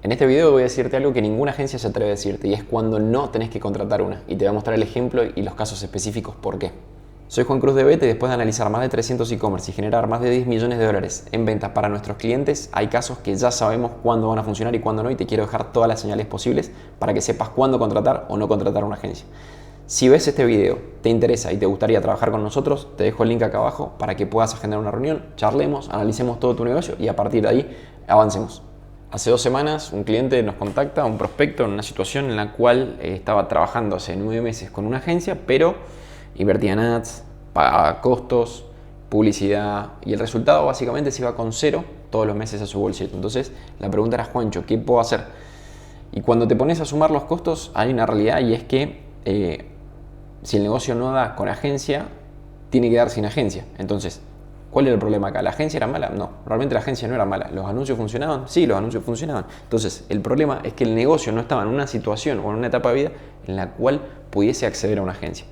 En este video voy a decirte algo que ninguna agencia se atreve a decirte y es cuando no tenés que contratar una. Y te voy a mostrar el ejemplo y los casos específicos por qué. Soy Juan Cruz de Bete y después de analizar más de 300 e-commerce y generar más de 10 millones de dólares en ventas para nuestros clientes, hay casos que ya sabemos cuándo van a funcionar y cuándo no, y te quiero dejar todas las señales posibles para que sepas cuándo contratar o no contratar una agencia. Si ves este video, te interesa y te gustaría trabajar con nosotros, te dejo el link acá abajo para que puedas agendar una reunión, charlemos, analicemos todo tu negocio y a partir de ahí avancemos. Hace 2 semanas un cliente nos contacta, un prospecto, en una situación en la cual estaba trabajando hace 9 meses con una agencia, pero invertía en ads, pagaba costos, publicidad y el resultado básicamente se iba con 0 todos los meses a su bolsillo. Entonces la pregunta era: Juancho, ¿qué puedo hacer? Y cuando te pones a sumar los costos hay una realidad, y es que si el negocio no da con agencia, tiene que dar sin agencia. Entonces, ¿cuál era el problema acá? ¿La agencia era mala? No, realmente la agencia no era mala. ¿Los anuncios funcionaban? Sí, los anuncios funcionaban. Entonces, el problema es que el negocio no estaba en una situación o en una etapa de vida en la cual pudiese acceder a una agencia.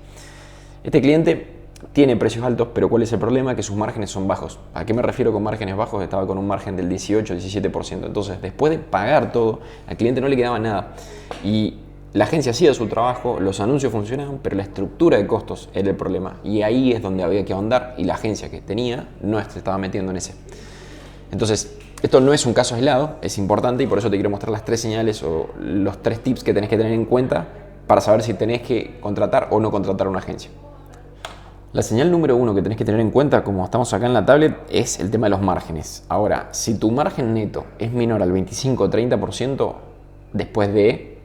Este cliente tiene precios altos, pero ¿cuál es el problema? Que sus márgenes son bajos. ¿A qué me refiero con márgenes bajos? Estaba con un margen del 18-17%. Entonces, después de pagar todo, al cliente no le quedaba nada. Y la agencia hacía su trabajo, los anuncios funcionaban, pero la estructura de costos era el problema. Y ahí es donde había que ahondar, y la agencia que tenía no se estaba metiendo en ese. Entonces, esto no es un caso aislado, es importante, y por eso te quiero mostrar las 3 señales o los 3 tips que tenés que tener en cuenta para saber si tenés que contratar o no contratar una agencia. La señal número 1 que tenés que tener en cuenta, como estamos acá en la tablet, es el tema de los márgenes. Ahora, si tu margen neto es menor al 25 o 30% después de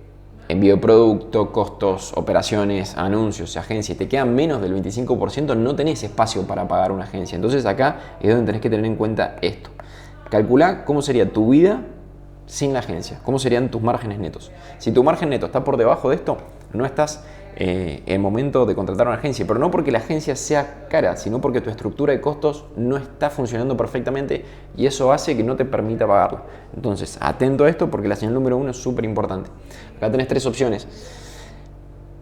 envío de producto, costos, operaciones, anuncios, agencias, te queda menos del 25%, no tenés espacio para pagar una agencia. Entonces acá es donde tenés que tener en cuenta esto. Calculá cómo sería tu vida sin la agencia, cómo serían tus márgenes netos. Si tu margen neto está por debajo de esto, no estás en el momento de contratar una agencia, pero no porque la agencia sea cara, sino porque tu estructura de costos no está funcionando perfectamente y eso hace que no te permita pagarla. Entonces, atento a esto porque la señal número 1 es súper importante. Acá tenés 3 opciones.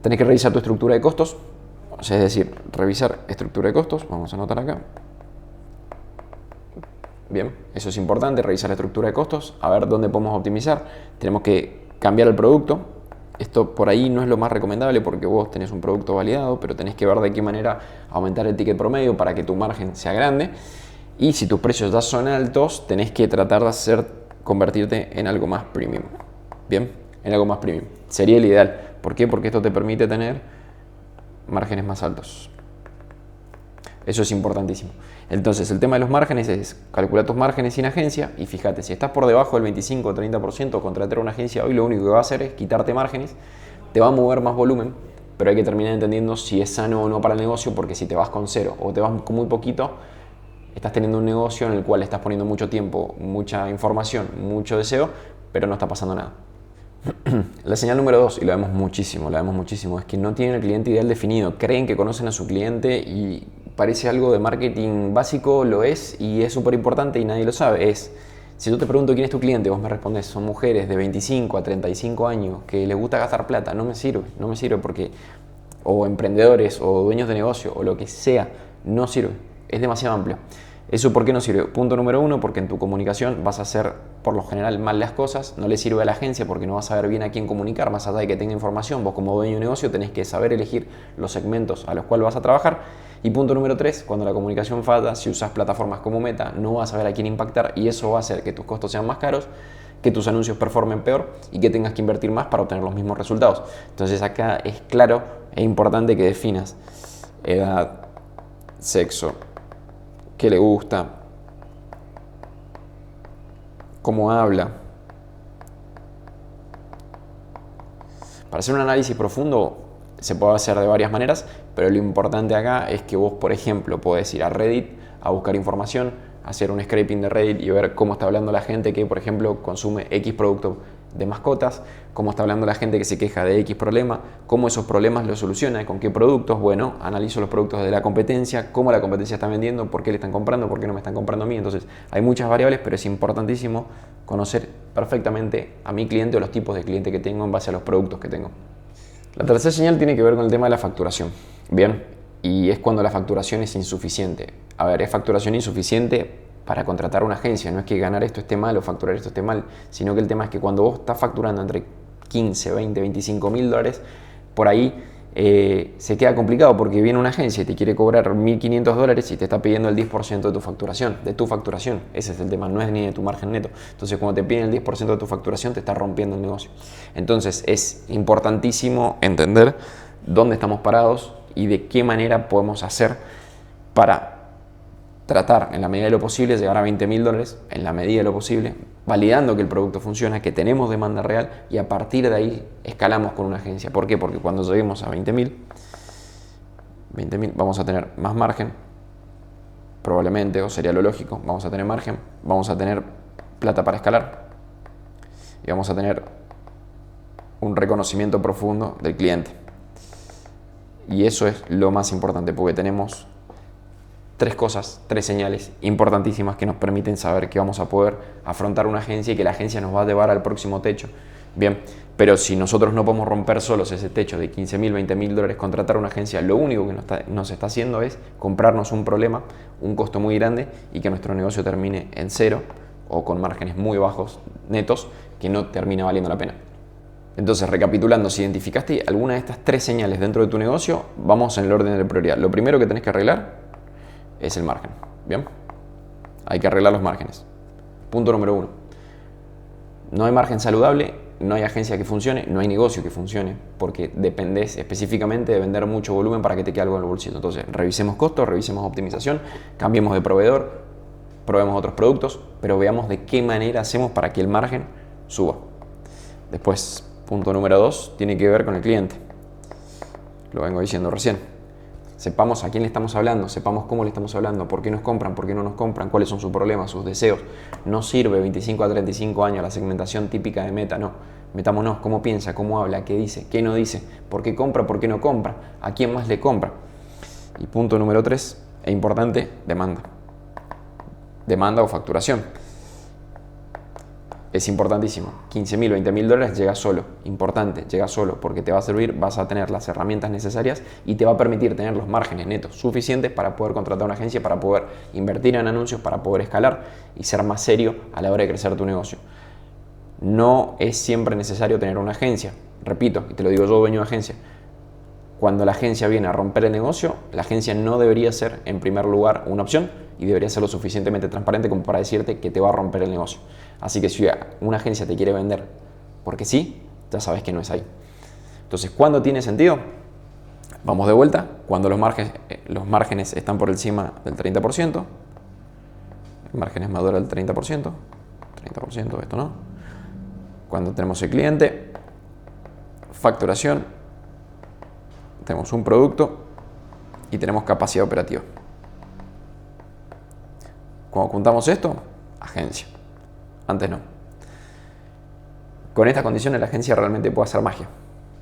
Tenés que revisar tu estructura de costos, es decir, revisar estructura de costos. Vamos a anotar acá. Bien, eso es importante, revisar la estructura de costos, a ver dónde podemos optimizar. Tenemos que cambiar el producto. Esto por ahí no es lo más recomendable porque vos tenés un producto validado, pero tenés que ver de qué manera aumentar el ticket promedio para que tu margen sea grande. Y si tus precios ya son altos, tenés que tratar de convertirte en algo más premium. Bien, en algo más premium. Sería el ideal. ¿Por qué? Porque esto te permite tener márgenes más altos. Eso es importantísimo. Entonces, el tema de los márgenes es calcular tus márgenes sin agencia y fíjate, si estás por debajo del 25 o 30%, contratar una agencia hoy lo único que va a hacer es quitarte márgenes, te va a mover más volumen, pero hay que terminar entendiendo si es sano o no para el negocio, porque si te vas con 0 o te vas con muy poquito, estás teniendo un negocio en el cual estás poniendo mucho tiempo, mucha información, mucho deseo, pero no está pasando nada. La señal número 2, y la vemos muchísimo, es que no tienen el cliente ideal definido. Creen que conocen a su cliente y parece algo de marketing básico, lo es, y es súper importante y nadie lo sabe. Si yo te pregunto quién es tu cliente, vos me respondes, son mujeres de 25 a 35 años que les gusta gastar plata. No me sirve porque, o emprendedores, o dueños de negocio, o lo que sea, no sirve. Es demasiado amplio. ¿Eso por qué no sirve? Punto número 1, porque en tu comunicación vas a hacer por lo general mal las cosas. No le sirve a la agencia porque no vas a saber bien a quién comunicar, más allá de que tenga información. Vos como dueño de negocio tenés que saber elegir los segmentos a los cuales vas a trabajar. Y punto número 3, cuando la comunicación falla, si usas plataformas como Meta, no vas a saber a quién impactar y eso va a hacer que tus costos sean más caros, que tus anuncios performen peor y que tengas que invertir más para obtener los mismos resultados. Entonces acá es claro e importante que definas edad, sexo, qué le gusta, cómo habla. Para hacer un análisis profundo se puede hacer de varias maneras, pero lo importante acá es que vos, por ejemplo, podés ir a Reddit a buscar información, hacer un scraping de Reddit y ver cómo está hablando la gente que, por ejemplo, consume X producto de mascotas, cómo está hablando la gente que se queja de X problema, cómo esos problemas los soluciona, con qué productos. Bueno, analizo los productos de la competencia, cómo la competencia está vendiendo, por qué le están comprando, por qué no me están comprando a mí. Entonces hay muchas variables, pero es importantísimo conocer perfectamente a mi cliente o los tipos de cliente que tengo en base a los productos que tengo. La tercera señal tiene que ver con el tema de la facturación. Bien, y es cuando la facturación es insuficiente. A ver, ¿es facturación insuficiente para contratar una agencia. No es que ganar esto esté mal o facturar esto esté mal, sino que el tema es que cuando vos estás facturando entre 15, 20, 25 mil dólares, por ahí se queda complicado porque viene una agencia y te quiere cobrar 1.500 dólares y te está pidiendo el 10% de tu facturación. Ese es el tema, no es ni de tu margen neto. Entonces, cuando te piden el 10% de tu facturación, te está rompiendo el negocio. Entonces, es importantísimo entender dónde estamos parados y de qué manera podemos hacer para tratar, en la medida de lo posible, llegar a 20 mil dólares, en la medida de lo posible, validando que el producto funciona, que tenemos demanda real, y a partir de ahí escalamos con una agencia. ¿Por qué? Porque cuando lleguemos a 20 mil vamos a tener más margen, probablemente, o sería lo lógico, vamos a tener margen, vamos a tener plata para escalar y vamos a tener un reconocimiento profundo del cliente. Y eso es lo más importante, porque tenemos tres señales importantísimas que nos permiten saber que vamos a poder afrontar una agencia y que la agencia nos va a llevar al próximo techo. Bien, pero si nosotros no podemos romper solos ese techo de 15 mil, 20 mil dólares, contratar una agencia, lo único que nos está haciendo es comprarnos un problema, un costo muy grande y que nuestro negocio termine en cero o con márgenes muy bajos netos que no termina valiendo la pena. Entonces, recapitulando, si identificaste alguna de estas tres señales dentro de tu negocio, vamos en el orden de prioridad. Lo primero que tenés que arreglar es el margen. Bien, hay que arreglar los márgenes. Punto número 1. No hay margen saludable, no hay agencia que funcione, no hay negocio que funcione, porque dependés específicamente de vender mucho volumen para que te quede algo en el bolsillo. Entonces, revisemos costos, revisemos optimización, cambiemos de proveedor, probemos otros productos, pero veamos de qué manera hacemos para que el margen suba. Después, punto número 2, tiene que ver con el cliente. Lo vengo diciendo recién. Sepamos a quién le estamos hablando, sepamos cómo le estamos hablando, por qué nos compran, por qué no nos compran, cuáles son sus problemas, sus deseos. No sirve 25 a 35 años la segmentación típica de Meta, no. Metámonos, cómo piensa, cómo habla, qué dice, qué no dice, por qué compra, por qué no compra, a quién más le compra. Y punto número 3, e importante, demanda. Demanda o facturación. Es importantísimo. 15 mil, 20 mil dólares llega solo. Importante, llega solo porque te va a servir, vas a tener las herramientas necesarias y te va a permitir tener los márgenes netos suficientes para poder contratar una agencia, para poder invertir en anuncios, para poder escalar y ser más serio a la hora de crecer tu negocio. No es siempre necesario tener una agencia. Repito, y te lo digo yo, dueño de agencia. Cuando la agencia viene a romper el negocio, la agencia no debería ser, en primer lugar, una opción y debería ser lo suficientemente transparente como para decirte que te va a romper el negocio. Así que si una agencia te quiere vender porque sí, ya sabes que no es ahí. Entonces, ¿cuándo tiene sentido? Vamos de vuelta. Cuando los márgenes están por encima del 30%, el margen es mayor al 30%, esto no. Cuando tenemos el cliente, facturación, tenemos un producto y tenemos capacidad operativa. Cuando juntamos esto, agencia. Antes no. Con estas condiciones la agencia realmente puede hacer magia,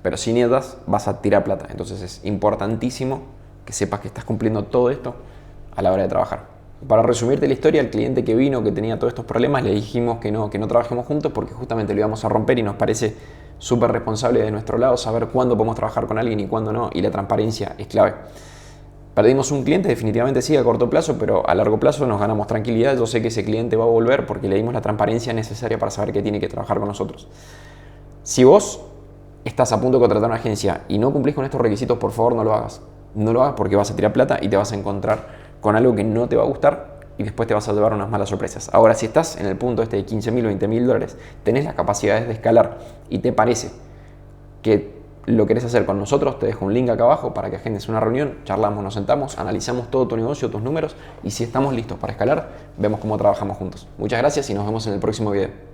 pero sin ellas vas a tirar plata. Entonces es importantísimo que sepas que estás cumpliendo todo esto a la hora de trabajar. Para resumirte la historia, el cliente que vino, que tenía todos estos problemas, le dijimos que no trabajemos juntos porque justamente lo íbamos a romper y nos parece súper responsable de nuestro lado saber cuándo podemos trabajar con alguien y cuándo no, y la transparencia es clave. Perdimos un cliente, definitivamente sí, a corto plazo, pero a largo plazo nos ganamos tranquilidad. Yo sé que ese cliente va a volver porque le dimos la transparencia necesaria para saber que tiene que trabajar con nosotros. Si vos estás a punto de contratar una agencia y no cumplís con estos requisitos, por favor no lo hagas. No lo hagas porque vas a tirar plata y te vas a encontrar con algo que no te va a gustar y después te vas a llevar unas malas sorpresas. Ahora, si estás en el punto de 15 mil, 20 mil dólares, tenés las capacidades de escalar y te parece que lo querés hacer con nosotros, te dejo un link acá abajo para que agendes una reunión, charlamos, nos sentamos, analizamos todo tu negocio, tus números y si estamos listos para escalar, vemos cómo trabajamos juntos. Muchas gracias y nos vemos en el próximo video.